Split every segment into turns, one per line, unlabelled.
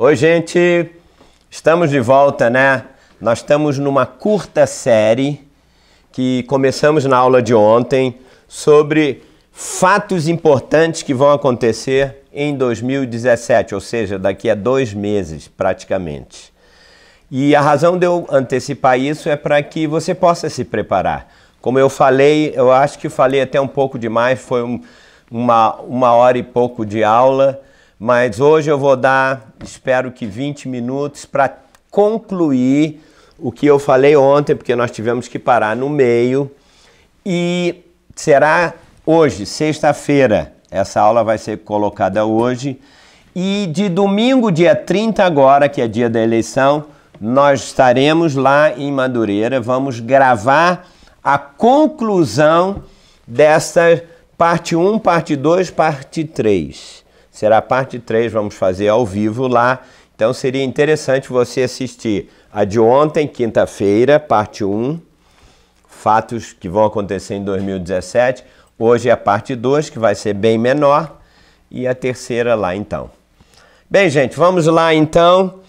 Oi, gente! Estamos de volta, né? Nós estamos numa curta série que começamos na aula de ontem sobre fatos importantes que vão acontecer em 2017, ou seja, daqui a 2 meses praticamente. E a razão de eu antecipar isso é para que você possa se preparar. Como eu falei, eu acho que falei até um pouco demais, foi uma hora e pouco de aula, mas hoje eu vou dar, espero que 20 minutos para concluir o que eu falei ontem, porque nós tivemos que parar no meio. E será hoje, sexta-feira, essa aula vai ser colocada hoje. E de domingo, dia 30 agora, que é dia da eleição, nós estaremos lá em Madureira, vamos gravar a conclusão desta parte 1, parte 2, parte 3. Será a parte 3, vamos fazer ao vivo lá. Então seria interessante você assistir a de ontem, quinta-feira, parte 1, fatos que vão acontecer em 2017. Hoje é a parte 2, que vai ser bem menor, e a terceira lá então. Bem, gente, vamos lá então.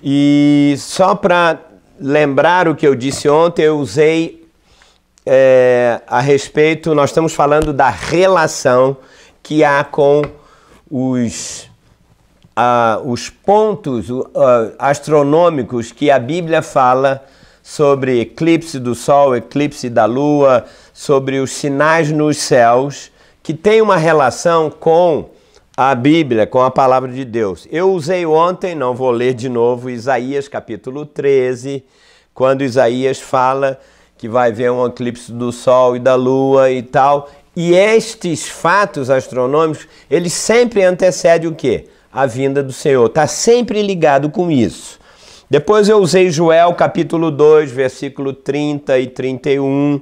E só para lembrar o que eu disse ontem, eu usei a respeito, nós estamos falando da relação que há com os pontos astronômicos que a Bíblia fala sobre eclipse do Sol, eclipse da Lua, sobre os sinais nos céus, que tem uma relação com a Bíblia, com a Palavra de Deus. Eu usei ontem, não vou ler de novo, Isaías capítulo 13, quando Isaías fala que vai haver um eclipse do Sol e da Lua e tal. E estes fatos astronômicos, eles sempre antecedem o quê? A vinda do Senhor. Está sempre ligado com isso. Depois eu usei Joel capítulo 2, versículo 30 e 31,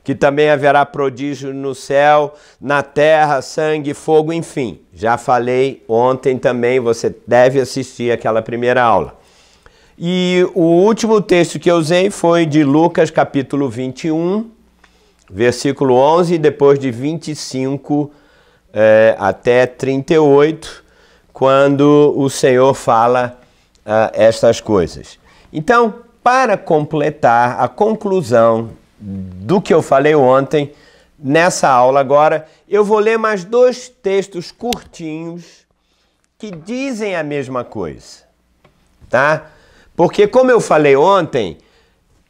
que também haverá prodígio no céu, na terra, sangue, fogo, enfim. Já falei ontem também, você deve assistir aquela primeira aula. E o último texto que eu usei foi de Lucas capítulo 21, versículo 11, depois de 25 até 38, quando o Senhor fala estas coisas. Então, para completar a conclusão do que eu falei ontem, nessa aula agora, eu vou ler mais 2 textos curtinhos que dizem a mesma coisa, tá? Porque, como eu falei ontem,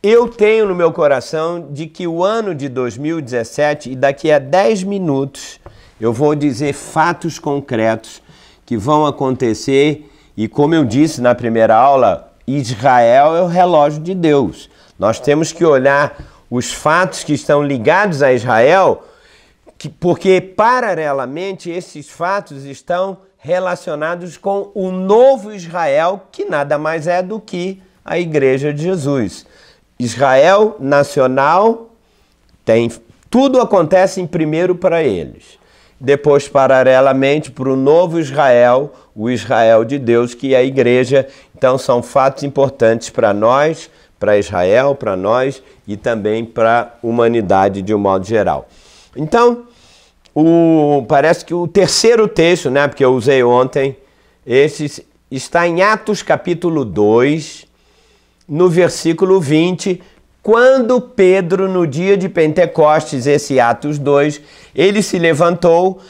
eu tenho no meu coração de que o ano de 2017, e daqui a 10 minutos, eu vou dizer fatos concretos que vão acontecer. E como eu disse na primeira aula, Israel é o relógio de Deus. Nós temos que olhar os fatos que estão ligados a Israel, porque paralelamente esses fatos estão relacionados com o novo Israel, que nada mais é do que a Igreja de Jesus. Israel nacional, tudo acontece em primeiro para eles. Depois, paralelamente, para o novo Israel, o Israel de Deus, que é a igreja. Então, são fatos importantes para nós, para Israel, para nós e também para a humanidade de um modo geral. Então, parece que o terceiro texto, né, porque eu usei ontem, esse está em Atos capítulo 2, no versículo 20, quando Pedro, no dia de Pentecostes, esse Atos 2, ele se levantou,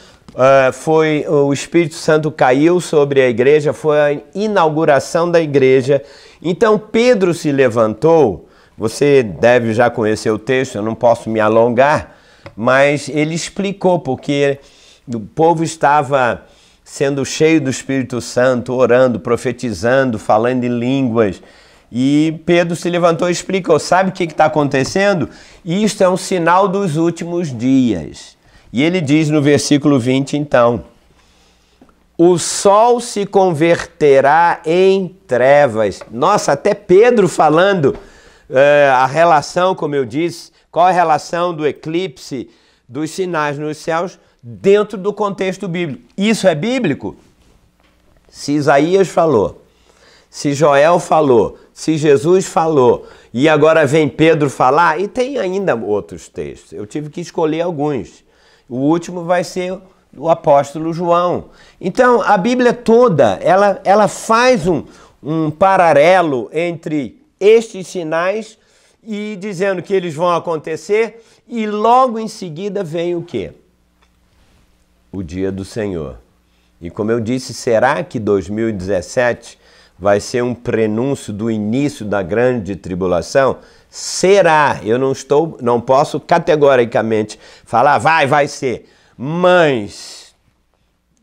o Espírito Santo caiu sobre a igreja, foi a inauguração da igreja. Então Pedro se levantou, você deve já conhecer o texto, eu não posso me alongar, mas ele explicou porque o povo estava sendo cheio do Espírito Santo, orando, profetizando, falando em línguas. E Pedro se levantou e explicou, sabe o que está acontecendo? Isto é um sinal dos últimos dias. E ele diz no versículo 20, então, o sol se converterá em trevas. Nossa, até Pedro falando a relação, como eu disse, qual a relação do eclipse, dos sinais nos céus, dentro do contexto bíblico. Isso é bíblico? Se Isaías falou, se Joel falou, se Jesus falou, e agora vem Pedro falar, e tem ainda outros textos. Eu tive que escolher alguns. O último vai ser o apóstolo João. Então, a Bíblia toda, ela faz um paralelo entre estes sinais e dizendo que eles vão acontecer, e logo em seguida vem o quê? O dia do Senhor. E como eu disse, será que 2017 vai ser um prenúncio do início da grande tribulação? Será? Eu não posso categoricamente falar, vai ser. Mas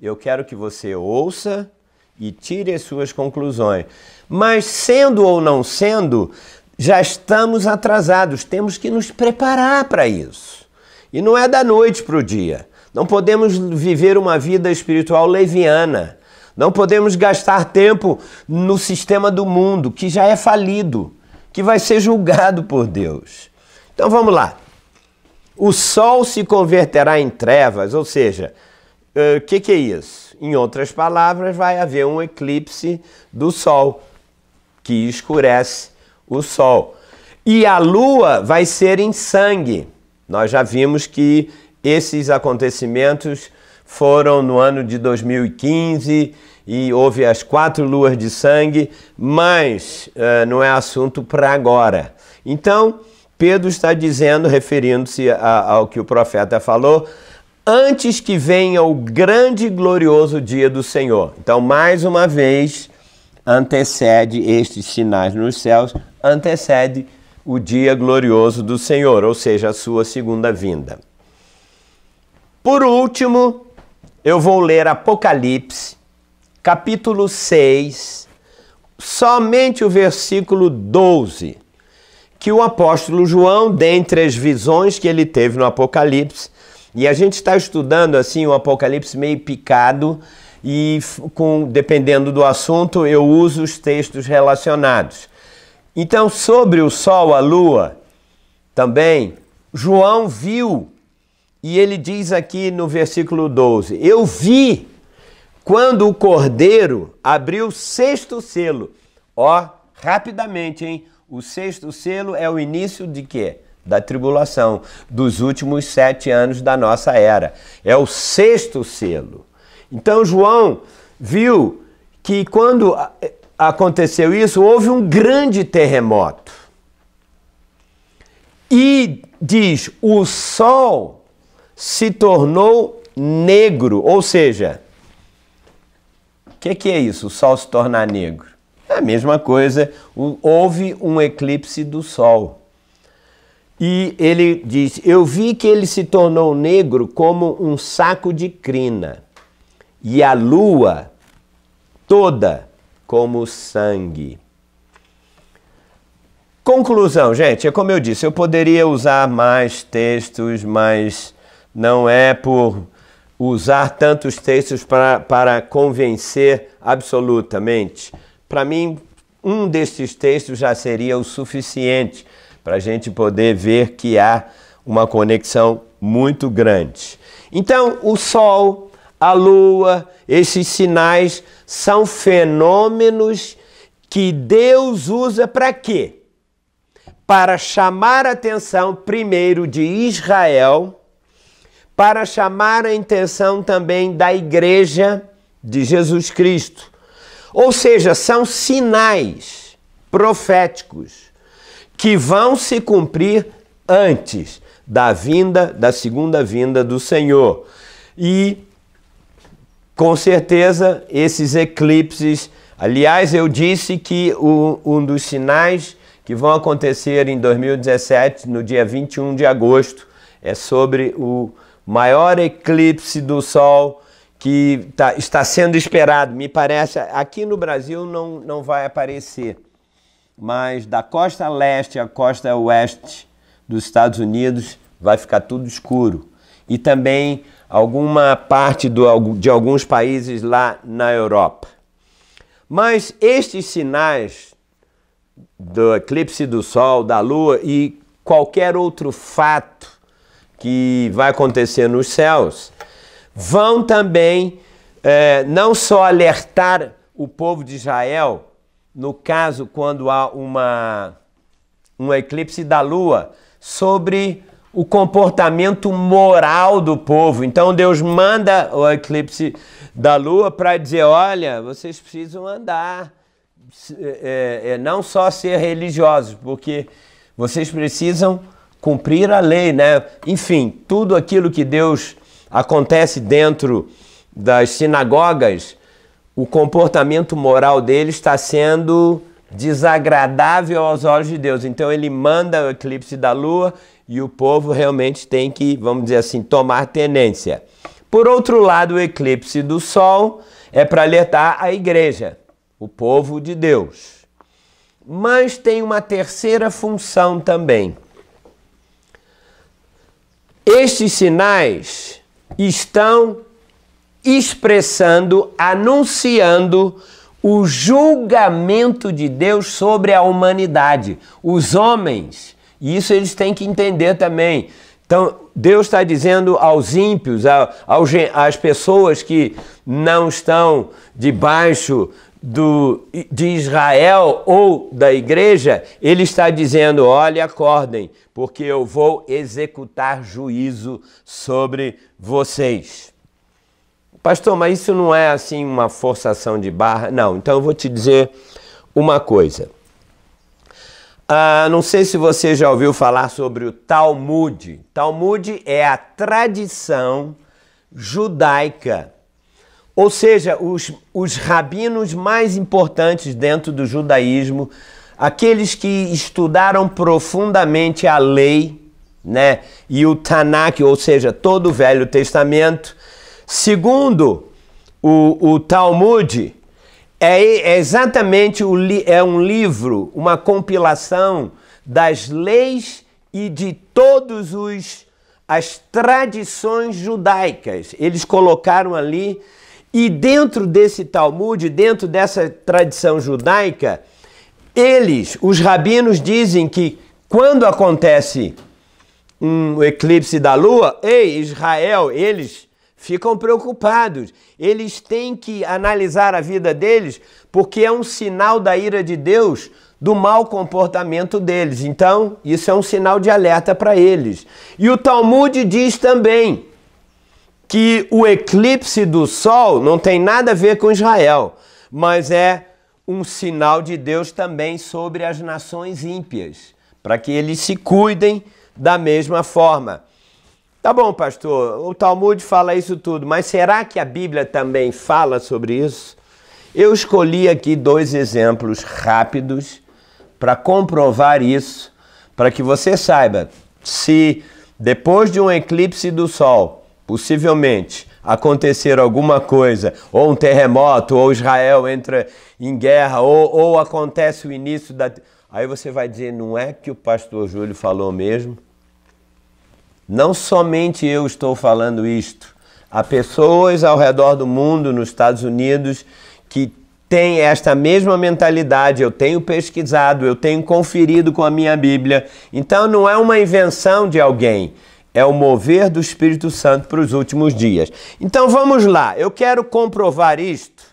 eu quero que você ouça e tire as suas conclusões. Mas sendo ou não sendo, já estamos atrasados, temos que nos preparar para isso. E não é da noite para o dia. Não podemos viver uma vida espiritual leviana. Não podemos gastar tempo no sistema do mundo, que já é falido, que vai ser julgado por Deus. Então vamos lá. O sol se converterá em trevas, ou seja, o que é isso? Em outras palavras, vai haver um eclipse do sol, que escurece o sol. E a lua vai ser em sangue. Nós já vimos que esses acontecimentos foram no ano de 2015 e houve as 4 luas de sangue, mas não é assunto para agora. Então, Pedro está dizendo, referindo-se ao que o profeta falou, antes que venha o grande e glorioso dia do Senhor. Então, mais uma vez, antecede estes sinais nos céus, antecede o dia glorioso do Senhor, ou seja, a sua segunda vinda. Por último, eu vou ler Apocalipse, capítulo 6, somente o versículo 12, que o apóstolo João, dentre as visões que ele teve no Apocalipse, e a gente está estudando assim o Apocalipse meio picado, e dependendo do assunto, eu uso os textos relacionados. Então, sobre o sol, a lua, também, João viu, e ele diz aqui no versículo 12, eu vi quando o Cordeiro abriu o 6º selo. Ó, rapidamente, hein? O 6º selo é o início de quê? Da tribulação, dos últimos 7 anos da nossa era. É o 6º selo. Então, João viu que quando aconteceu isso, houve um grande terremoto. E diz, o sol se tornou negro, ou seja, o que é isso, o sol se tornar negro? É a mesma coisa, houve um eclipse do sol. E ele diz, eu vi que ele se tornou negro como um saco de crina, e a lua toda como sangue. Conclusão, gente, é como eu disse, eu poderia usar mais textos, mas não é por usar tantos textos para convencer absolutamente. Para mim, um destes textos já seria o suficiente para a gente poder ver que há uma conexão muito grande. Então, o sol, a lua, esses sinais são fenômenos que Deus usa para quê? Para chamar a atenção, primeiro, de Israel, para chamar a atenção também da Igreja de Jesus Cristo. Ou seja, são sinais proféticos que vão se cumprir antes da segunda vinda do Senhor. E, com certeza, esses eclipses... Aliás, eu disse que um dos sinais que vão acontecer em 2017, no dia 21 de agosto, é sobre o maior eclipse do Sol que está sendo esperado. Me parece, aqui no Brasil não vai aparecer, mas da costa leste à costa oeste dos Estados Unidos vai ficar tudo escuro. E também alguma parte de alguns países lá na Europa. Mas estes sinais do eclipse do Sol, da Lua e qualquer outro fato que vai acontecer nos céus, vão também não só alertar o povo de Israel, no caso quando há um eclipse da Lua, sobre o comportamento moral do povo. Então Deus manda o eclipse da lua para dizer, olha, vocês precisam andar, não só ser religiosos, porque vocês precisam cumprir a lei, né? Enfim, tudo aquilo que Deus acontece dentro das sinagogas, o comportamento moral deles está sendo desagradável aos olhos de Deus. Então ele manda o eclipse da lua e o povo realmente tem que, vamos dizer assim, tomar tenência. Por outro lado, o eclipse do sol é para alertar a igreja, o povo de Deus. Mas tem uma terceira função também. Estes sinais estão expressando, anunciando o julgamento de Deus sobre a humanidade, os homens. E isso eles têm que entender também. Então, Deus está dizendo aos ímpios, às pessoas que não estão debaixo de Israel ou da igreja, ele está dizendo, olha, acordem, porque eu vou executar juízo sobre vocês. Pastor, mas isso não é assim uma forçação de barra? Não, então eu vou te dizer uma coisa. Não sei se você já ouviu falar sobre o Talmud. Talmud é a tradição judaica. Ou seja, os rabinos mais importantes dentro do judaísmo, aqueles que estudaram profundamente a lei, né? E o Tanakh, ou seja, todo o Velho Testamento. Segundo o Talmud, é exatamente um livro, uma compilação das leis e de todas as tradições judaicas. Eles colocaram ali, e dentro desse Talmud, dentro dessa tradição judaica, os rabinos dizem que quando acontece um eclipse da lua, Israel, eles ficam preocupados. Eles têm que analisar a vida deles, porque é um sinal da ira de Deus, do mau comportamento deles. Então, isso é um sinal de alerta para eles. E o Talmud diz também que o eclipse do sol não tem nada a ver com Israel, mas é um sinal de Deus também sobre as nações ímpias, para que eles se cuidem da mesma forma. Tá bom, pastor, o Talmud fala isso tudo, mas será que a Bíblia também fala sobre isso? Eu escolhi aqui 2 exemplos rápidos para comprovar isso, para que você saiba se depois de um eclipse do sol, possivelmente acontecer alguma coisa, ou um terremoto, ou Israel entra em guerra, ou acontece o início da... Aí você vai dizer, não é que o pastor Júlio falou mesmo? Não somente eu estou falando isto. Há pessoas ao redor do mundo, nos Estados Unidos, que têm esta mesma mentalidade. Eu tenho pesquisado, eu tenho conferido com a minha Bíblia. Então não é uma invenção de alguém, é o mover do Espírito Santo para os últimos dias. Então vamos lá, eu quero comprovar isto,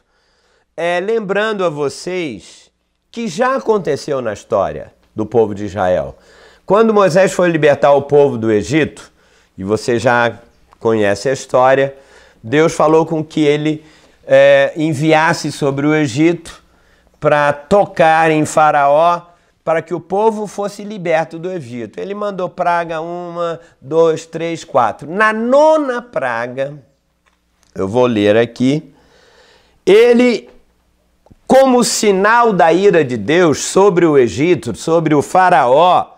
lembrando a vocês que já aconteceu na história do povo de Israel. Quando Moisés foi libertar o povo do Egito, e você já conhece a história, Deus falou com que ele enviasse sobre o Egito para tocar em Faraó, para que o povo fosse liberto do Egito. Ele mandou praga 1, 2, 3, 4. Na 9ª praga, eu vou ler aqui, ele, como sinal da ira de Deus sobre o Egito, sobre o Faraó,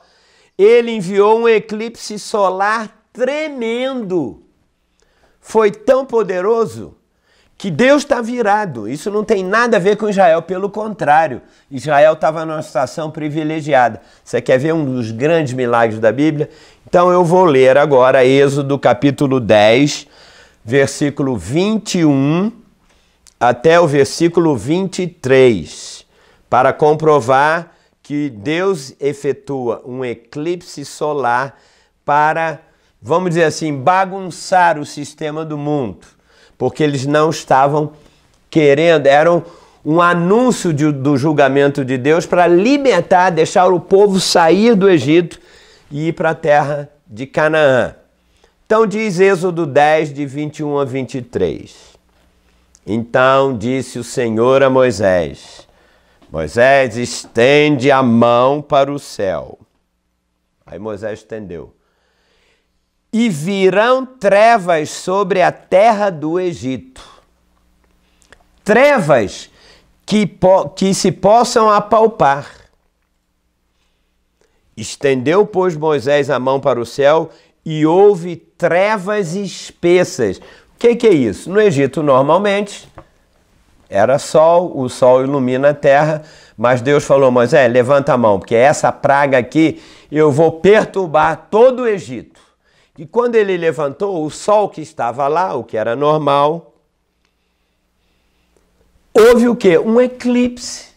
ele enviou um eclipse solar tremendo. Foi tão poderoso que Deus está virado. Isso não tem nada a ver com Israel, pelo contrário. Israel estava numa situação privilegiada. Você quer ver um dos grandes milagres da Bíblia? Então eu vou ler agora Êxodo capítulo 10, versículo 21 até o versículo 23, para comprovar que Deus efetua um eclipse solar para, vamos dizer assim, bagunçar o sistema do mundo, porque eles não estavam querendo, era um anúncio do julgamento de Deus para libertar, deixar o povo sair do Egito e ir para a terra de Canaã. Então diz Êxodo 10, de 21 a 23. Então disse o Senhor a Moisés: Moisés, estende a mão para o céu. Aí Moisés estendeu. E virão trevas sobre a terra do Egito. Trevas que se possam apalpar. Estendeu, pois, Moisés a mão para o céu e houve trevas espessas. O que é isso? No Egito, normalmente, era sol, o sol ilumina a terra, mas Deus falou: Moisés, levanta a mão, porque essa praga aqui eu vou perturbar todo o Egito. E quando ele levantou, o sol que estava lá, o que era normal, houve o quê? Um eclipse.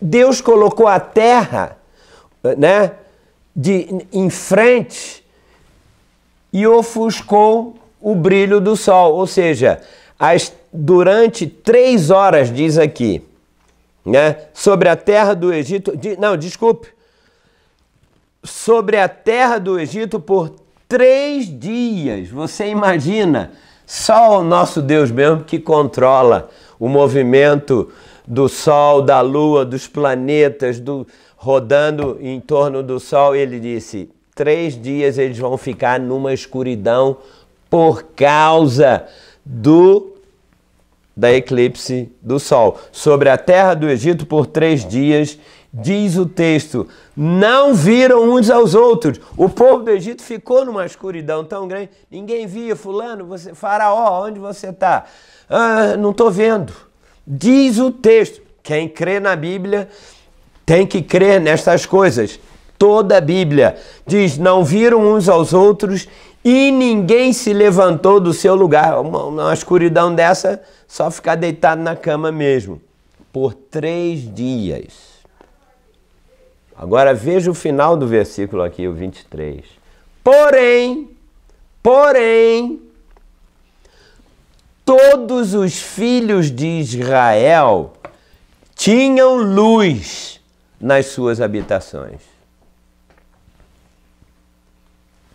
Deus colocou a terra, né, em frente e ofuscou o brilho do sol. Ou seja, durante 3 horas, diz aqui, né, sobre a terra do Egito, sobre a terra do Egito por 3 dias. Você imagina, só o nosso Deus mesmo que controla o movimento do Sol, da Lua, dos planetas, rodando em torno do Sol. Ele disse, 3 dias eles vão ficar numa escuridão por causa da eclipse do Sol. Sobre a terra do Egito por 3 dias, diz o texto, não viram uns aos outros. O povo do Egito ficou numa escuridão tão grande, ninguém via. Fulano, Faraó, onde você está? Não estou vendo. Diz o texto, quem crê na Bíblia tem que crer nestas coisas. Toda a Bíblia diz, não viram uns aos outros e ninguém se levantou do seu lugar. Uma escuridão dessa, só ficar deitado na cama mesmo. Por 3 dias. Agora veja o final do versículo aqui, o 23. Porém, todos os filhos de Israel tinham luz nas suas habitações.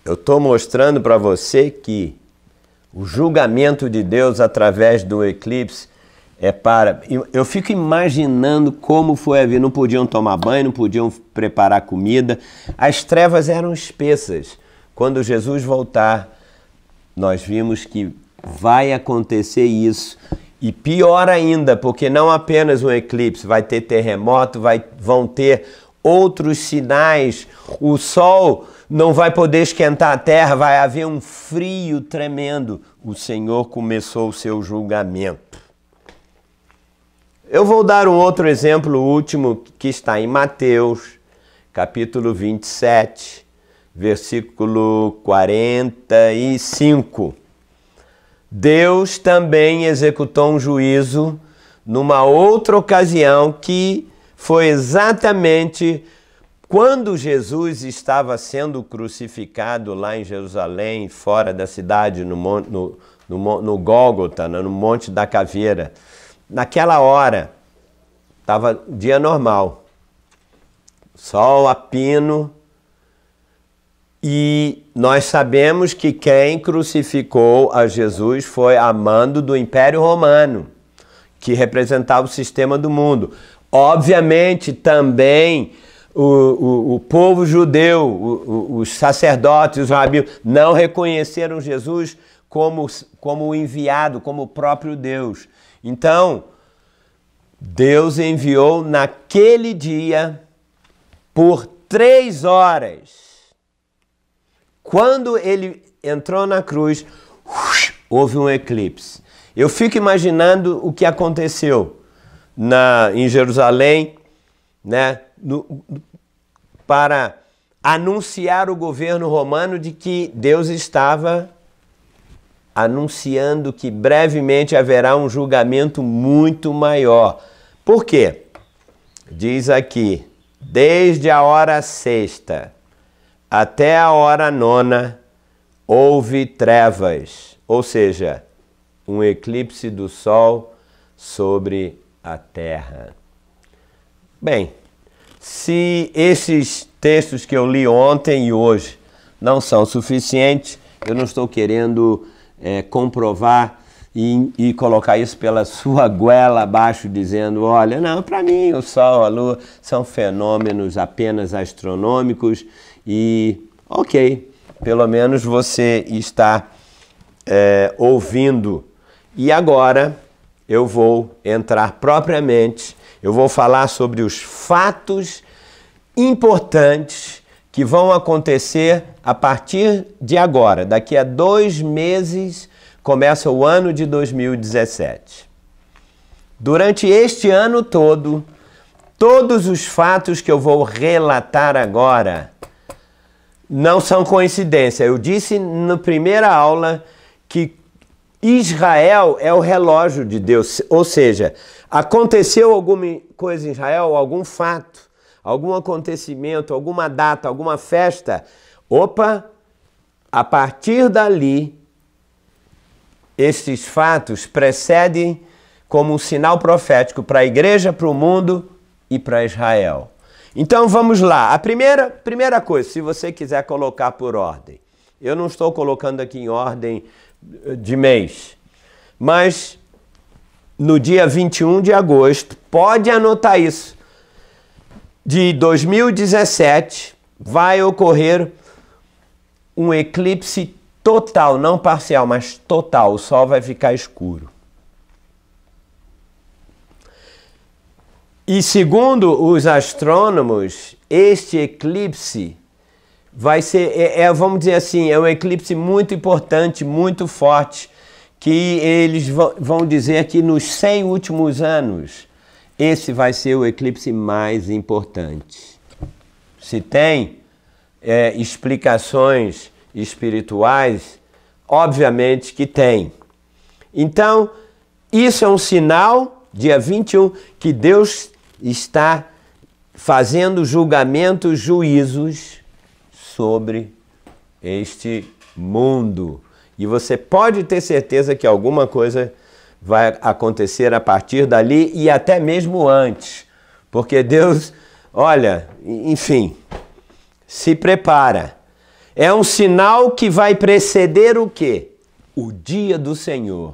Eu estou mostrando para você que o julgamento de Deus através do eclipse é para... Eu fico imaginando como foi a vida. Não podiam tomar banho, não podiam preparar comida. As trevas eram espessas. Quando Jesus voltar, nós vimos que vai acontecer isso. E pior ainda, porque não apenas um eclipse, vai ter terremoto, vão ter outros sinais. O sol não vai poder esquentar a terra, vai haver um frio tremendo. O Senhor começou o seu julgamento. Eu vou dar um outro exemplo, último, que está em Mateus, capítulo 27, versículo 45. Deus também executou um juízo numa outra ocasião, que foi exatamente quando Jesus estava sendo crucificado lá em Jerusalém, fora da cidade, no Gólgota, no Monte da Caveira. Naquela hora, estava dia normal, sol a pino, e nós sabemos que quem crucificou a Jesus foi a mando do Império Romano, que representava o sistema do mundo. Obviamente, também o povo judeu, os sacerdotes, os rabinos, não reconheceram Jesus como o enviado, como o próprio Deus. Então, Deus enviou naquele dia por 3 horas. Quando ele entrou na cruz, houve um eclipse. Eu fico imaginando o que aconteceu em Jerusalém, né, para anunciar o governo romano de que Deus estava anunciando que brevemente haverá um julgamento muito maior. Por quê? Diz aqui, desde a hora 6ª até a hora 9ª houve trevas, ou seja, um eclipse do sol sobre a terra. Bem, se esses textos que eu li ontem e hoje não são suficientes. Eu não estou querendo comprovar e colocar isso pela sua goela abaixo, dizendo, olha, não, para mim o Sol, a Lua são fenômenos apenas astronômicos e, ok, pelo menos você está ouvindo. E agora eu vou entrar propriamente, eu vou falar sobre os fatos importantes que vão acontecer a partir de agora. Daqui a 2 meses começa o ano de 2017. Durante este ano todo, todos os fatos que eu vou relatar agora não são coincidência. Eu disse na primeira aula que Israel é o relógio de Deus, ou seja, aconteceu alguma coisa em Israel, algum fato, algum acontecimento, alguma data, alguma festa, opa, a partir dali, estes fatos precedem como um sinal profético para a igreja, para o mundo e para Israel. Então vamos lá, a primeira coisa, se você quiser colocar por ordem, eu não estou colocando aqui em ordem de mês, mas no dia 21 de agosto, pode anotar isso, de 2017 vai ocorrer um eclipse total, não parcial, mas total, o Sol vai ficar escuro. E segundo os astrônomos, este eclipse vai ser, vamos dizer assim, é um eclipse muito importante, muito forte, que eles vão dizer que nos 100 últimos anos, esse vai ser o eclipse mais importante. Se tem explicações espirituais, obviamente que tem. Então, isso é um sinal, dia 21, que Deus está fazendo julgamentos, juízos sobre este mundo. E você pode ter certeza que alguma coisa vai acontecer a partir dali e até mesmo antes. Porque Deus, olha, enfim, se prepara. É um sinal que vai preceder o quê? O dia do Senhor.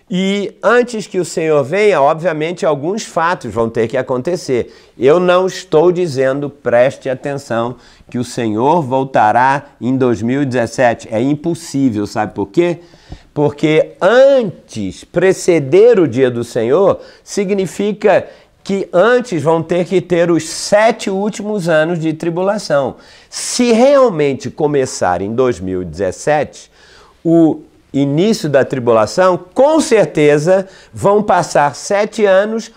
E antes que o Senhor venha, obviamente, alguns fatos vão ter que acontecer. Eu não estou dizendo, preste atenção, que o Senhor voltará em 2017. É impossível, sabe por quê? Porque antes, preceder o dia do Senhor, significa que antes vão ter que ter os 7 últimos anos de tribulação. Se realmente começar em 2017, o início da tribulação, com certeza vão passar 7 anos,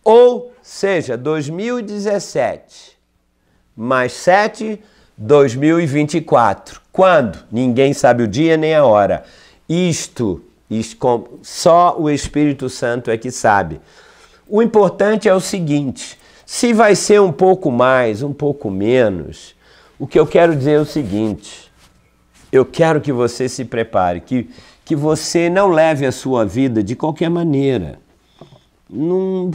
ou seja, 2017 mais 7, 2024. Quando? Ninguém sabe o dia nem a hora. Isto só o Espírito Santo é que sabe. O importante é o seguinte, se vai ser um pouco mais, um pouco menos, o que eu quero dizer é o seguinte, eu quero que você se prepare, que você não leve a sua vida de qualquer maneira. No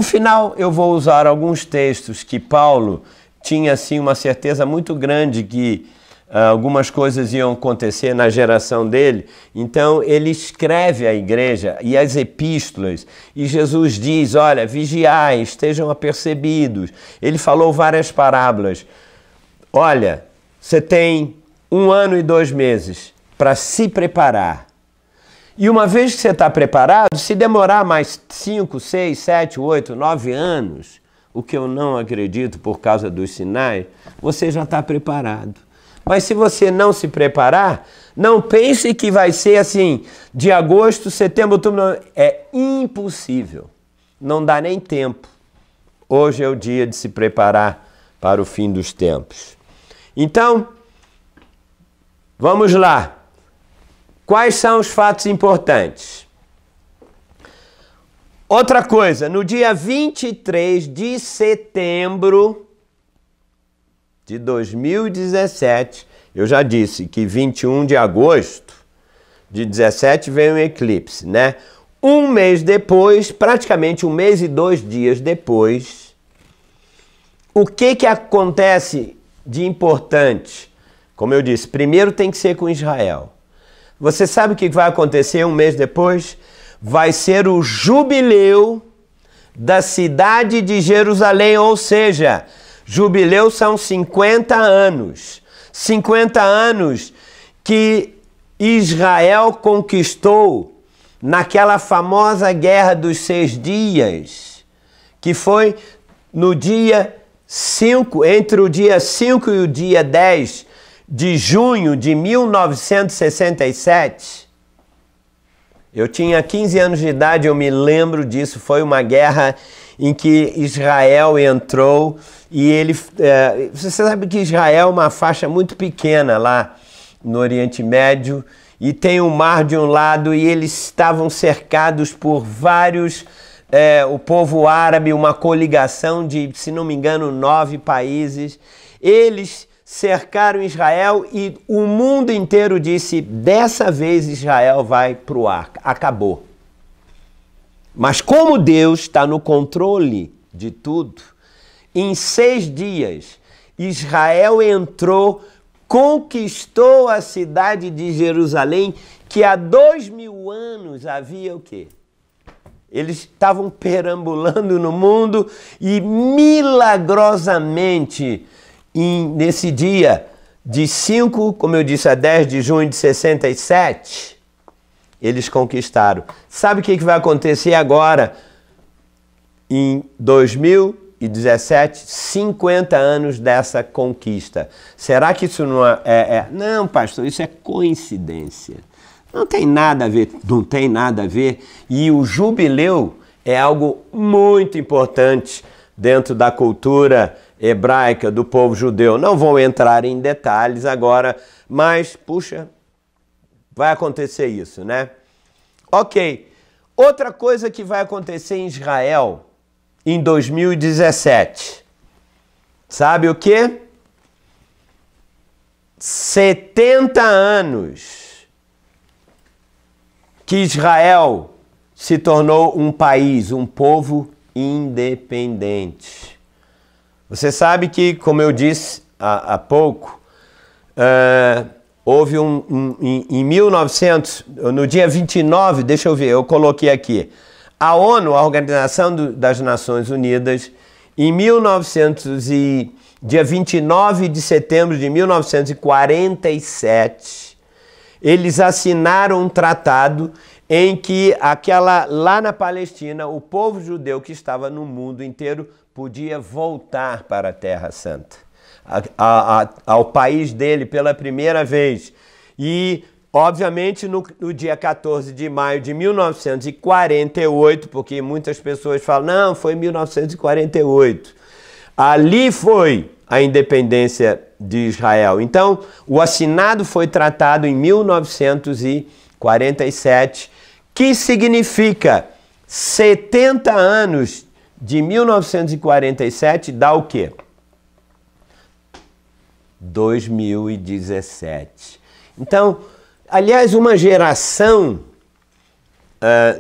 final, eu vou usar alguns textos que Paulo tinha assim, uma certeza muito grande que algumas coisas iam acontecer na geração dele. Então, ele escreve à igreja e as epístolas. E Jesus diz, olha, vigiai, estejam apercebidos. Ele falou várias parábolas. Olha, você tem 1 ano e 2 meses para se preparar. E uma vez que você está preparado, se demorar mais 5, 6, 7, 8, 9 anos, o que eu não acredito por causa dos sinais, você já está preparado. Mas se você não se preparar, não pense que vai ser assim, de agosto, setembro, outubro, é impossível. Não dá nem tempo. Hoje é o dia de se preparar para o fim dos tempos. Então, vamos lá. Quais são os fatos importantes? Outra coisa, no dia 23 de setembro de 2017, eu já disse que 21 de agosto de 17 veio um eclipse, né? Um mês depois, praticamente 1 mês e 2 dias depois, o que acontece de importante Como eu disse, primeiro tem que ser com Israel. Você sabe o que vai acontecer um mês depois? Vai ser o jubileu da cidade de Jerusalém, ou seja, jubileu são 50 anos. 50 anos que Israel conquistou naquela famosa Guerra dos 6 Dias, que foi no dia 5, entre o dia 5 e o dia 10 de junho de 1967. Eu tinha 15 anos de idade, eu me lembro disso. Foi uma guerra em que Israel entrou e você sabe que Israel é uma faixa muito pequena lá no Oriente Médio e tem o mar de um lado e eles estavam cercados por vários, o povo árabe, uma coligação de, se não me engano, 9 países. Eles cercaram Israel e o mundo inteiro disse, dessa vez Israel vai para o ar, acabou. Mas como Deus está no controle de tudo, em 6 dias Israel entrou, conquistou a cidade de Jerusalém, que há 2000 anos havia o quê? Eles estavam perambulando no mundo e milagrosamente nesse dia de 5, como eu disse, a 10 de junho de 67, eles conquistaram. Sabe o que vai acontecer agora? Em 2017, 50 anos dessa conquista. Será que isso não é... Não, pastor, isso é coincidência. Não tem nada a ver, não tem nada a ver. E o jubileu é algo muito importante dentro da cultura hebraica do povo judeu. Não vou entrar em detalhes agora, mas, puxa, vai acontecer isso, né? Ok. Outra coisa que vai acontecer em Israel em 2017. Sabe o quê? 70 anos que Israel se tornou um país, um povo independente. Você sabe que, como eu disse há pouco, houve em 1900, no dia 29, deixa eu ver, eu coloquei aqui, a ONU, a Organização das Nações Unidas, em dia 29 de setembro de 1947, eles assinaram um tratado em que lá na Palestina, o povo judeu que estava no mundo inteiro podia voltar para a Terra Santa, ao país dele pela primeira vez. E, obviamente, no dia 14 de maio de 1948, porque muitas pessoas falam, não, foi 1948. Ali foi a independência de Israel. Então, o assinado foi tratado em 1947, que significa 70 anos de 1947 dá o quê? 2017. Então, aliás, uma geração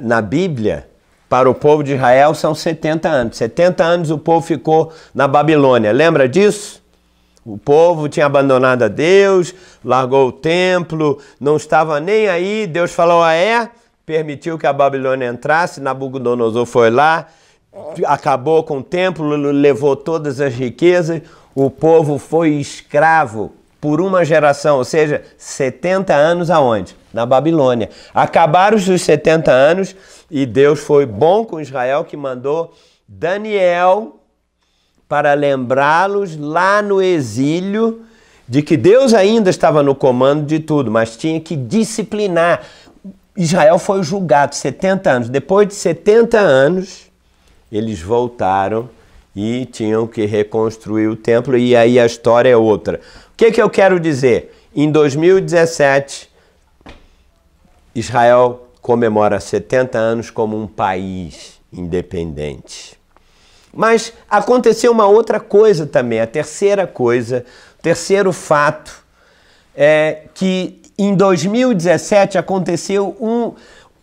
na Bíblia para o povo de Israel são 70 anos. 70 anos o povo ficou na Babilônia. Lembra disso? O povo tinha abandonado a Deus, largou o templo, não estava nem aí. Deus falou, permitiu que a Babilônia entrasse, Nabucodonosor foi lá, acabou com o templo, levou todas as riquezas, o povo foi escravo por uma geração, ou seja, 70 anos aonde? Na Babilônia. Acabaram os 70 anos e Deus foi bom com Israel, que mandou Daniel para lembrá-los lá no exílio de que Deus ainda estava no comando de tudo, mas tinha que disciplinar. Israel foi julgado 70 anos. Depois de 70 anos, eles voltaram e tinham que reconstruir o templo, e aí a história é outra. O que eu quero dizer? Em 2017, Israel comemora 70 anos como um país independente. Mas aconteceu uma outra coisa também, a terceira coisa, o terceiro fato, é que em 2017 aconteceu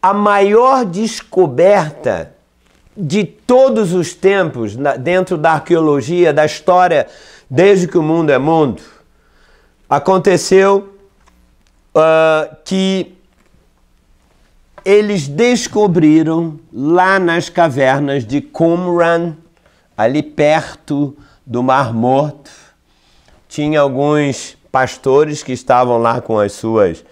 a maior descoberta de todos os tempos dentro da arqueologia, da história, desde que o mundo é mundo. aconteceu que eles descobriram lá nas cavernas de Qumran, ali perto do Mar Morto, tinha alguns pastores que estavam lá com as suas,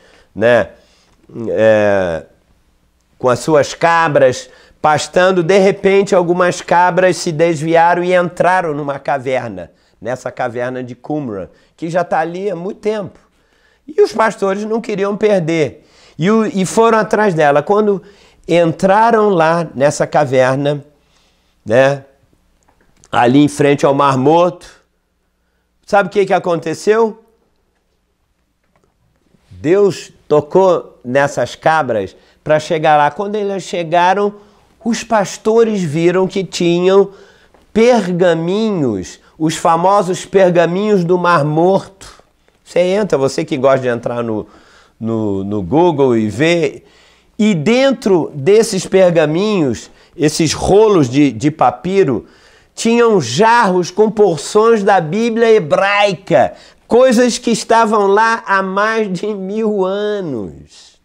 com as suas cabras, pastando. De repente, algumas cabras se desviaram e entraram numa caverna, nessa caverna de Qumran, que já está ali há muito tempo. E os pastores não queriam perder, e foram atrás dela. Quando entraram lá nessa caverna, ali em frente ao Mar Morto, sabe o que aconteceu? Deus tocou nessas cabras para chegar lá. Quando eles chegaram, os pastores viram que tinham pergaminhos, os famosos pergaminhos do Mar Morto. Você entra, você que gosta de entrar no Google e ver, e dentro desses pergaminhos, esses rolos de papiro, tinham jarros com porções da Bíblia hebraica, coisas que estavam lá há mais de 1000 anos.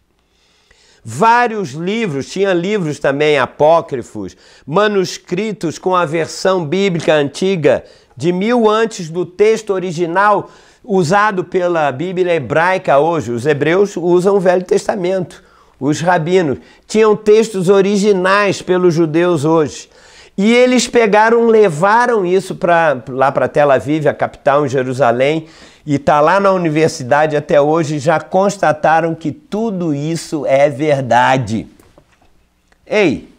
Vários livros, tinha livros também apócrifos, manuscritos com a versão bíblica antiga, de 1000 antes do texto original, usado pela Bíblia hebraica hoje. Os hebreus usam o Velho Testamento, os rabinos. Tinham textos originais pelos judeus hoje. E eles pegaram, levaram isso lá para Tel Aviv, a capital, em Jerusalém, e está lá na universidade até hoje. Já constataram que tudo isso é verdade. Ei,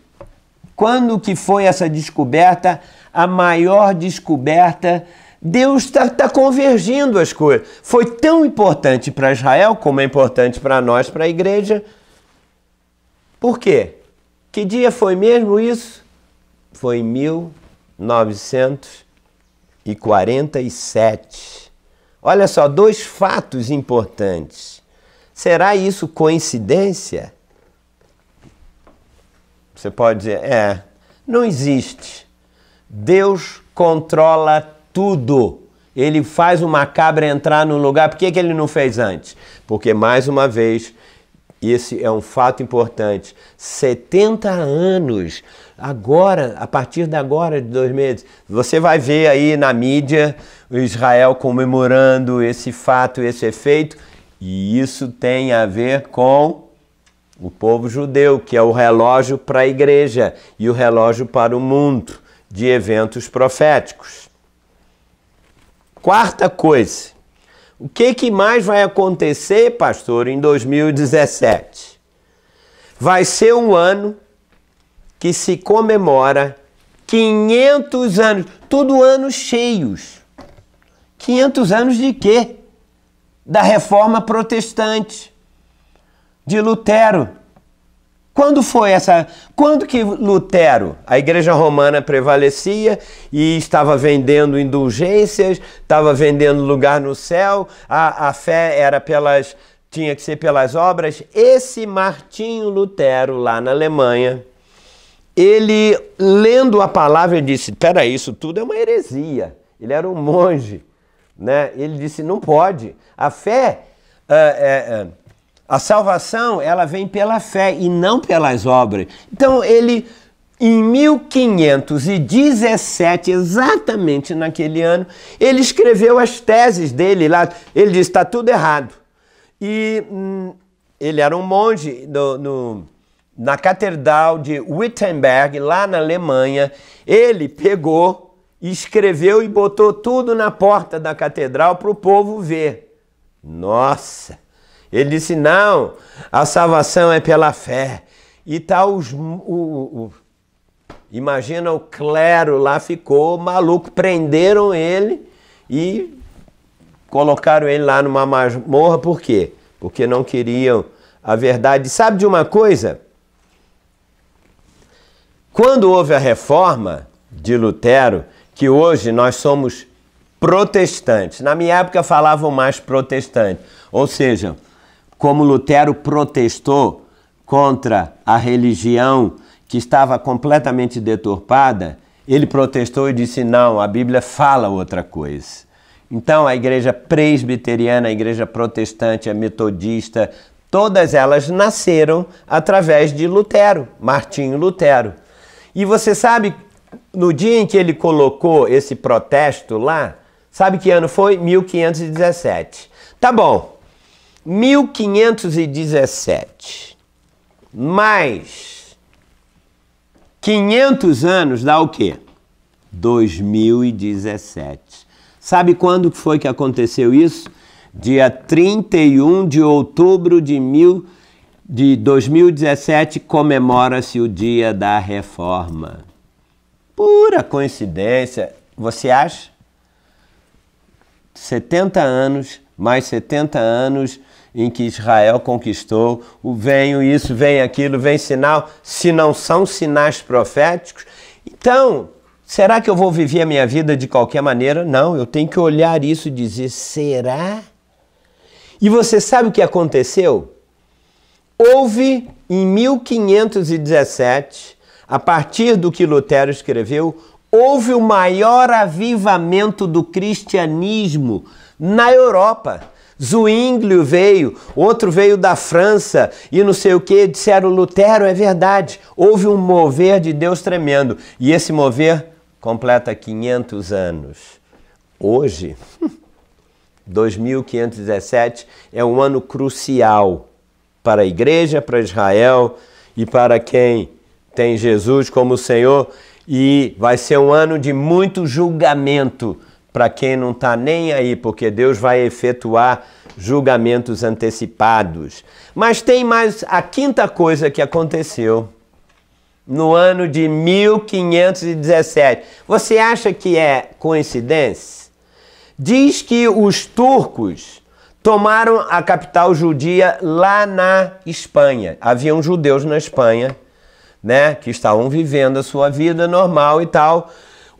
quando que foi essa descoberta? A maior descoberta. Deus está convergindo as coisas. Foi tão importante para Israel como é importante para nós, para a igreja. Por quê? Que dia foi mesmo isso? Foi em 1947. Olha só, 2 fatos importantes. Será isso coincidência? Você pode dizer, não existe. Deus controla tudo. Ele faz uma cabra entrar no lugar. Por que ele não fez antes? Porque, mais uma vez, esse é um fato importante. 70 anos, agora, a partir de agora, de 2 meses, você vai ver aí na mídia o Israel comemorando esse fato, esse efeito, e isso tem a ver com o povo judeu, que é o relógio para a igreja e o relógio para o mundo de eventos proféticos. Quarta coisa, o que mais vai acontecer, pastor, em 2017? Vai ser um ano que se comemora 500 anos, tudo anos cheios. 500 anos de quê? Da Reforma Protestante, de Lutero. Quando foi essa? Quando que Lutero, a Igreja Romana prevalecia e estava vendendo indulgências, estava vendendo lugar no céu, a fé era tinha que ser pelas obras. Esse Martinho Lutero, lá na Alemanha, ele, lendo a palavra, disse, peraí, isso tudo é uma heresia. Ele era um monge, Ele disse, não pode. A fé... A salvação, ela vem pela fé e não pelas obras. Então, ele, em 1517, exatamente naquele ano, ele escreveu as teses dele lá. Ele disse, está tudo errado. E ele era um monge na Catedral de Wittenberg, lá na Alemanha. Ele pegou, escreveu e botou tudo na porta da catedral para o povo ver. Nossa! Ele disse, não, a salvação é pela fé. E tal, imagina o clero lá ficou maluco, prenderam ele e colocaram ele lá numa masmorra. Por quê? Porque não queriam a verdade. Sabe de uma coisa? Quando houve a reforma de Lutero, que hoje nós somos protestantes, na minha época falavam mais protestante, ou seja, como Lutero protestou contra a religião que estava completamente deturpada, ele protestou e disse, não, a Bíblia fala outra coisa. Então, a igreja presbiteriana, a igreja protestante, a metodista, todas elas nasceram através de Lutero, Martinho Lutero. E você sabe, no dia em que ele colocou esse protesto lá, sabe que ano foi? 1517. Tá bom, 1517 mais 500 anos dá o quê? 2017. Sabe quando foi que aconteceu isso? Dia 31 de outubro de 2017 comemora-se o dia da Reforma. Pura coincidência, você acha? 70 anos, mais 70 anos em que Israel conquistou, vem isso, vem aquilo, vem sinal, se não são sinais proféticos. Então, será que eu vou viver a minha vida de qualquer maneira? Não, eu tenho que olhar isso e dizer, será? E você sabe o que aconteceu? Houve, em 1517, a partir do que Lutero escreveu, houve o maior avivamento do cristianismo na Europa. Zwinglio veio, outro veio da França e não sei o que, disseram Lutero, é verdade. Houve um mover de Deus tremendo e esse mover completa 500 anos. Hoje, 2517, é um ano crucial para a igreja, para Israel e para quem tem Jesus como Senhor, e vai ser um ano de muito julgamento para quem não está nem aí, porque Deus vai efetuar julgamentos antecipados. Mas tem mais a quinta coisa que aconteceu no ano de 1517. Você acha que é coincidência? Diz que os turcos tomaram a capital judia lá na Espanha. Haviam judeus na Espanha, né, que estavam vivendo a sua vida normal e tal.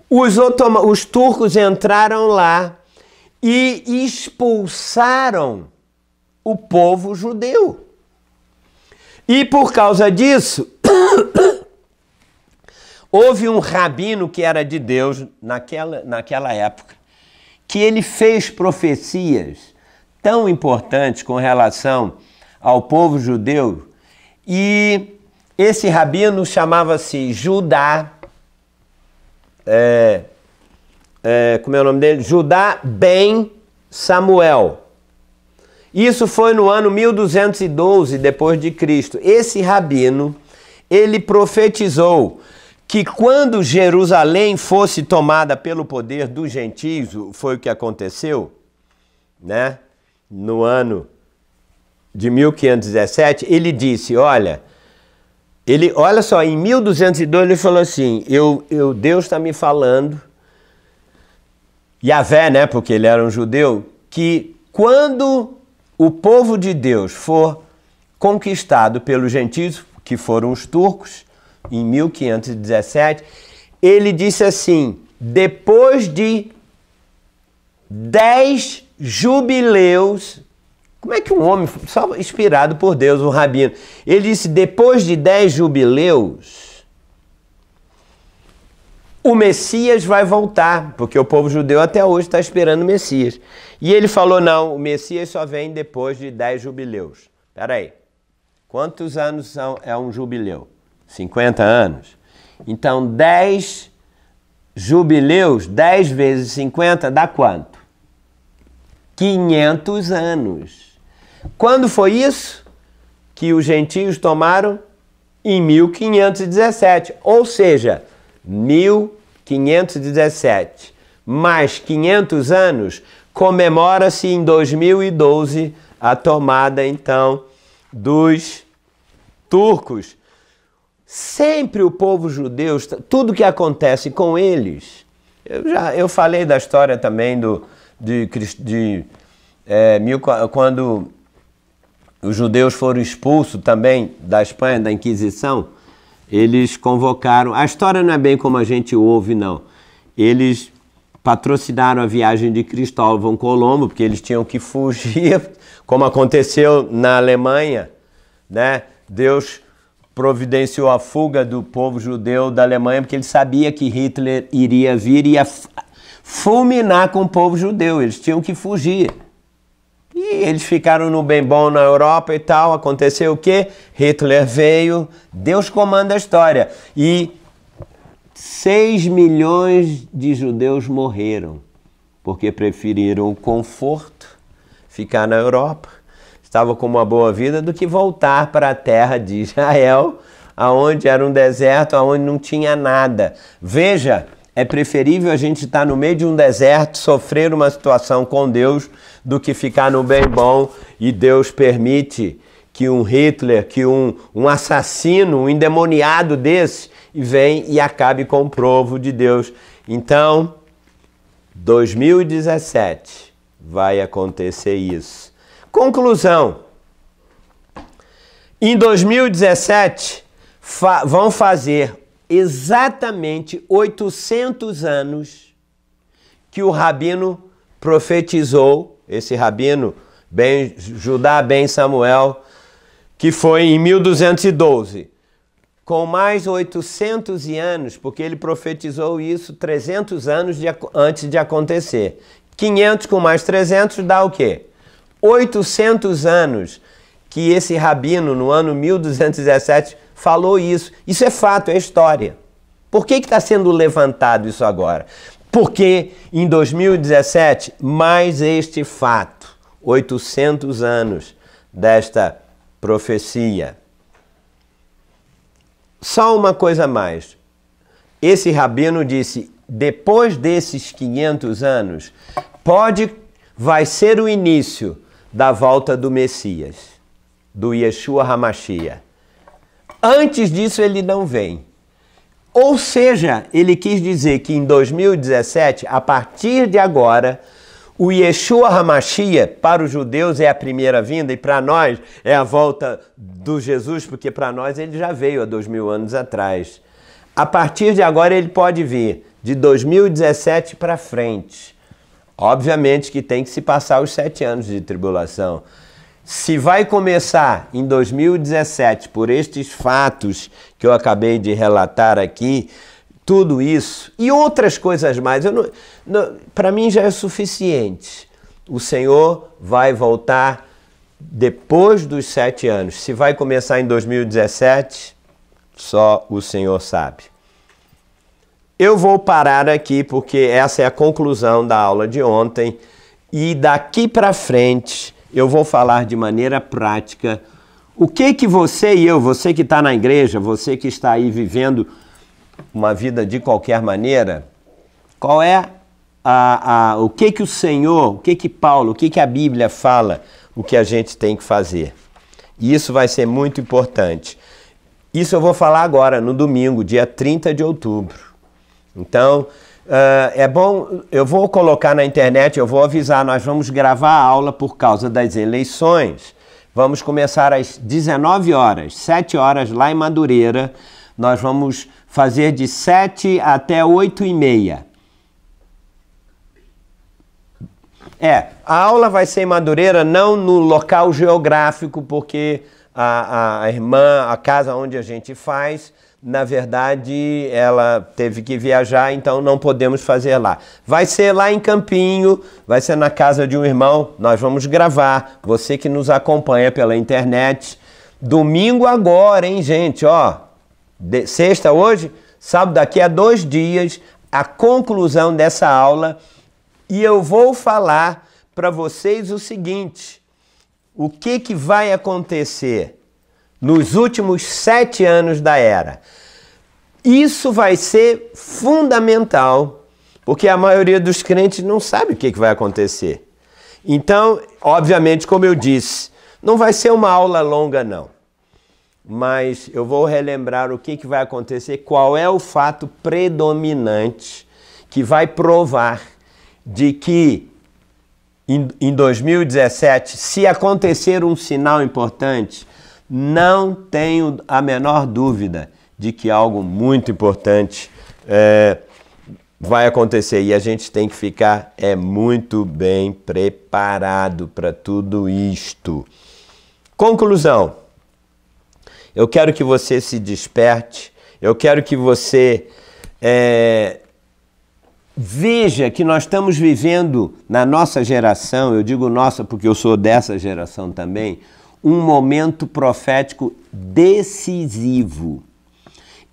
Os turcos entraram lá e expulsaram o povo judeu. E por causa disso, houve um rabino que era de Deus naquela época, que ele fez profecias tão importantes com relação ao povo judeu, e esse rabino chamava-se Judá, como é o nome dele? Judá ben Samuel. Isso foi no ano 1212 depois de Cristo. Esse rabino, ele profetizou que quando Jerusalém fosse tomada pelo poder dos gentios, foi o que aconteceu, né? No ano de 1517, ele disse, olha só, em 1202 ele falou assim, Deus está me falando, Yahvé, né, porque ele era um judeu, que quando o povo de Deus for conquistado pelos gentios, que foram os turcos, em 1517, ele disse assim, depois de 10 jubileus, como é que um homem, só inspirado por Deus, um rabino, ele disse, depois de 10 jubileus, o Messias vai voltar, porque o povo judeu até hoje está esperando o Messias. E ele falou, não, o Messias só vem depois de 10 jubileus. Espera aí, quantos anos é um jubileu? 50 anos? Então, 10 jubileus, 10 vezes 50, dá quanto? 500 anos. Quando foi isso que os gentios tomaram? Em 1517, ou seja, 1517 mais 500 anos, comemora-se em 2012 a tomada, então, dos turcos. Sempre o povo judeu, tudo que acontece com eles, eu falei da história também quando os judeus foram expulsos também da Espanha, da Inquisição, eles convocaram, a história não é bem como a gente ouve, não. Eles patrocinaram a viagem de Cristóvão Colombo, porque eles tinham que fugir, como aconteceu na Alemanha, né? Deus providenciou a fuga do povo judeu da Alemanha, porque ele sabia que Hitler iria vir e ia fulminar com o povo judeu, eles tinham que fugir. E eles ficaram no bem bom na Europa e tal, aconteceu o quê? Hitler veio, Deus comanda a história. E 6 milhões de judeus morreram, porque preferiram o conforto, ficar na Europa, estavam com uma boa vida, do que voltar para a terra de Israel, aonde era um deserto, aonde não tinha nada. Veja, é preferível a gente estar no meio de um deserto, sofrer uma situação com Deus, do que ficar no bem bom e Deus permite que um Hitler, que um assassino, um endemoniado desse, vem e acabe com o povo de Deus. Então, 2017 vai acontecer isso. Conclusão. Em 2017, vão fazer exatamente 800 anos que o rabino profetizou, esse rabino Judá ben Samuel, que foi em 1212. Com mais 800 anos, porque ele profetizou isso 300 anos antes de acontecer. 500 com mais 300 dá o quê? 800 anos que esse rabino, no ano 1217, falou isso. Isso é fato, é história. Por que está sendo levantado isso agora? Porque em 2017, mais este fato, 800 anos desta profecia. Só uma coisa a mais. Esse rabino disse, depois desses 500 anos, vai ser o início da volta do Messias, do Yeshua HaMashiach. Antes disso ele não vem. Ou seja, ele quis dizer que em 2017, a partir de agora, o Yeshua HaMashiach para os judeus é a primeira vinda e para nós é a volta do Jesus, porque para nós ele já veio há 2000 anos atrás. A partir de agora ele pode vir de 2017 para frente. Obviamente que tem que se passar os 7 anos de tribulação. Se vai começar em 2017 por estes fatos que eu acabei de relatar aqui, tudo isso e outras coisas mais, para mim já é suficiente. O Senhor vai voltar depois dos 7 anos. Se vai começar em 2017, só o Senhor sabe. Eu vou parar aqui porque essa é a conclusão da aula de ontem e daqui para frente eu vou falar de maneira prática o que você e eu, você que está na igreja, você que está aí vivendo uma vida de qualquer maneira, qual é o que o Senhor, o que Paulo, o que a Bíblia fala, o que a gente tem que fazer. E isso vai ser muito importante. Isso eu vou falar agora, no domingo, dia 30 de outubro. Então, é bom, eu vou colocar na internet, eu vou avisar, nós vamos gravar a aula por causa das eleições. Vamos começar às 19 horas, 7 horas lá em Madureira. Nós vamos fazer de 7 até 8h30. A aula vai ser em Madureira, não no local geográfico, porque a irmã, a casa onde a gente faz, na verdade, ela teve que viajar, então não podemos fazer lá. Vai ser lá em Campinho, vai ser na casa de um irmão, nós vamos gravar. Você que nos acompanha pela internet. Domingo agora, hein, gente? Ó, sexta hoje, sábado daqui a 2 dias, a conclusão dessa aula. E eu vou falar para vocês o seguinte, o que vai acontecer nos últimos 7 anos da era. Isso vai ser fundamental, porque a maioria dos crentes não sabe o que vai acontecer. Então, obviamente, como eu disse, não vai ser uma aula longa, não. Mas eu vou relembrar o que vai acontecer, qual é o fato predominante que vai provar de que em 2017, se acontecer um sinal importante, não tenho a menor dúvida de que algo muito importante vai acontecer. E a gente tem que ficar muito bem preparado para tudo isto. Conclusão. Eu quero que você se desperte. Eu quero que você veja que nós estamos vivendo, na nossa geração, eu digo nossa porque eu sou dessa geração também, um momento profético decisivo.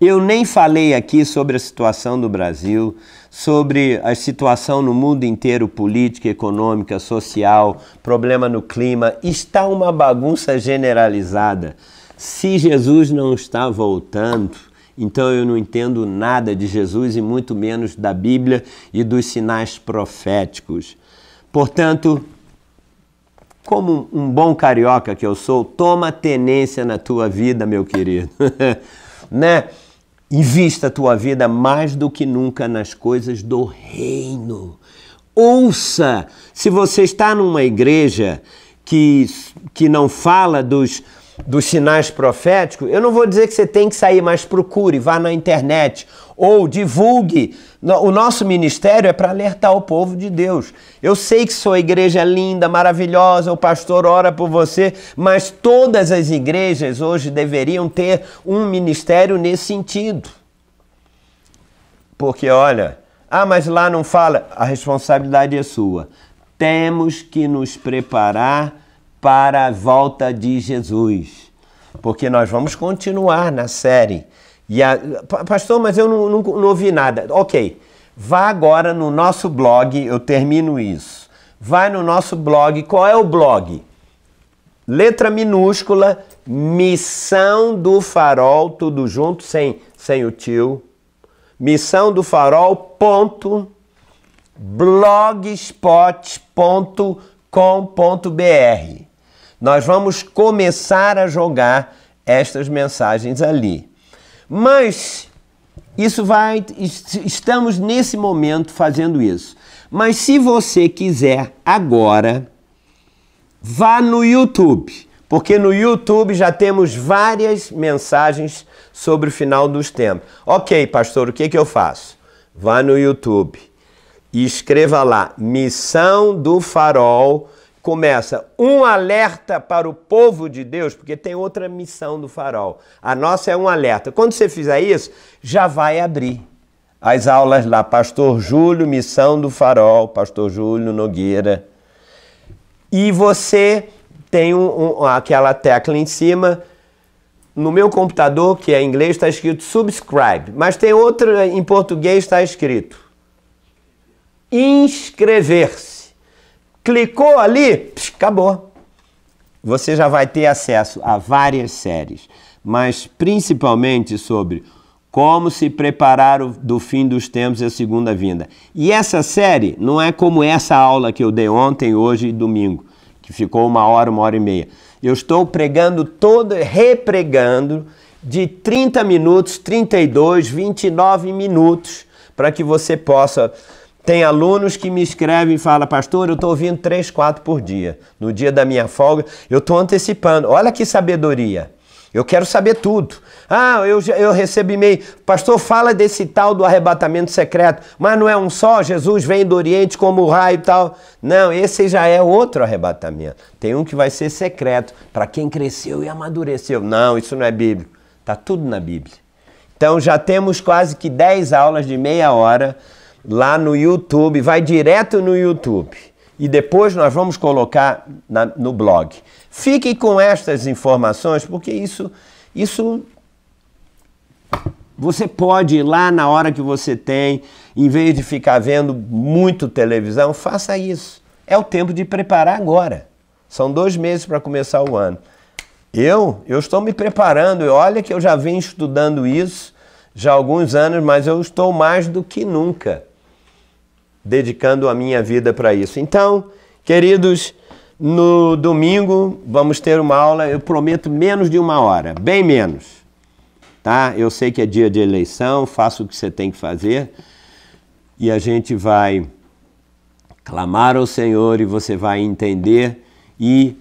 Eu nem falei aqui sobre a situação do Brasil, sobre a situação no mundo inteiro, política, econômica, social, problema no clima. Está uma bagunça generalizada. Se Jesus não está voltando, então eu não entendo nada de Jesus e muito menos da Bíblia e dos sinais proféticos. Portanto, como um bom carioca que eu sou, toma tenência na tua vida, meu querido. Né? Invista a tua vida mais do que nunca nas coisas do reino. Ouça! Se você está numa igreja que não fala dos sinais proféticos, eu não vou dizer que você tem que sair, mas procure, vá na internet ou divulgue. O nosso ministério é para alertar o povo de Deus. Eu sei que sua igreja é linda, maravilhosa, o pastor ora por você, mas todas as igrejas hoje deveriam ter um ministério nesse sentido. Porque olha, mas lá não fala, a responsabilidade é sua. Temos que nos preparar para a volta de Jesus, porque nós vamos continuar na série. Pastor, mas eu não ouvi nada. Ok, vá agora no nosso blog, eu termino isso. Vai no nosso blog, qual é o blog? Letra minúscula, Missão do Farol, tudo junto, sem o tio. missãodofarol.blogspot.com.br. Nós vamos começar a jogar estas mensagens ali. Mas estamos nesse momento fazendo isso. Mas se você quiser agora, vá no YouTube, porque no YouTube já temos várias mensagens sobre o final dos tempos. Ok, pastor, o que eu faço? Vá no YouTube e escreva lá, Missão do Farol. Começa um alerta para o povo de Deus, porque tem outra missão do Farol. A nossa é um alerta. Quando você fizer isso, já vai abrir as aulas lá. Pastor Júlio, Missão do Farol, Pastor Júlio Nogueira. E você tem aquela tecla em cima. No meu computador, que é em inglês, está escrito subscribe. Mas tem outra em português, está escrito inscrever-se. Clicou ali, acabou. Você já vai ter acesso a várias séries, mas principalmente sobre como se preparar do fim dos tempos e a segunda vinda. E essa série não é como essa aula que eu dei ontem, hoje e domingo, que ficou 1 hora e meia. Eu estou repregando de 30 minutos, 32, 29 minutos, para que você possa... Tem alunos que me escrevem e falam, pastor, eu estou ouvindo 3, 4 por dia. No dia da minha folga, eu estou antecipando. Olha que sabedoria. Eu quero saber tudo. Eu recebo e-mail. Pastor, fala desse tal do arrebatamento secreto. Mas não é um só? Jesus vem do Oriente como raio e tal. Não, esse já é outro arrebatamento. Tem um que vai ser secreto, para quem cresceu e amadureceu. Não, isso não é bíblico. Está tudo na Bíblia. Então já temos quase que 10 aulas de meia hora lá no YouTube, vai direto no YouTube e depois nós vamos colocar no blog. Fique com estas informações, porque isso você pode ir lá na hora que você tem, em vez de ficar vendo muito televisão, faça isso. É o tempo de preparar agora. São 2 meses para começar o ano. Eu estou me preparando, olha que eu já venho estudando isso já há alguns anos, mas eu estou mais do que nunca dedicando a minha vida para isso. Então, queridos, no domingo vamos ter uma aula, eu prometo menos de 1 hora, bem menos, tá? Eu sei que é dia de eleição, faça o que você tem que fazer e a gente vai clamar ao Senhor e você vai entender e,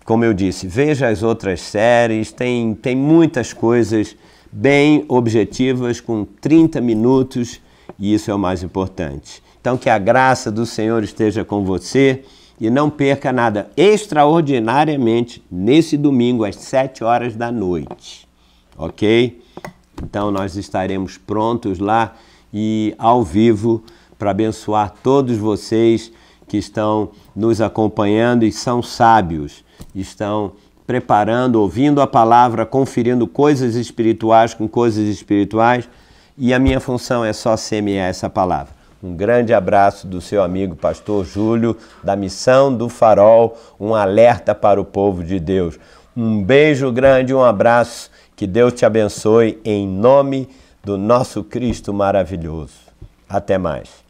como eu disse, veja as outras séries, tem muitas coisas bem objetivas com 30 minutos e isso é o mais importante. Então, que a graça do Senhor esteja com você e não perca nada extraordinariamente nesse domingo às 7 horas da noite, ok? Então, nós estaremos prontos lá e ao vivo para abençoar todos vocês que estão nos acompanhando e são sábios, estão preparando, ouvindo a palavra, conferindo coisas espirituais com coisas espirituais, e a minha função é só semear essa palavra. Um grande abraço do seu amigo pastor Júlio, da Missão do Farol, um alerta para o povo de Deus. Um beijo grande, um abraço, que Deus te abençoe em nome do nosso Cristo maravilhoso. Até mais.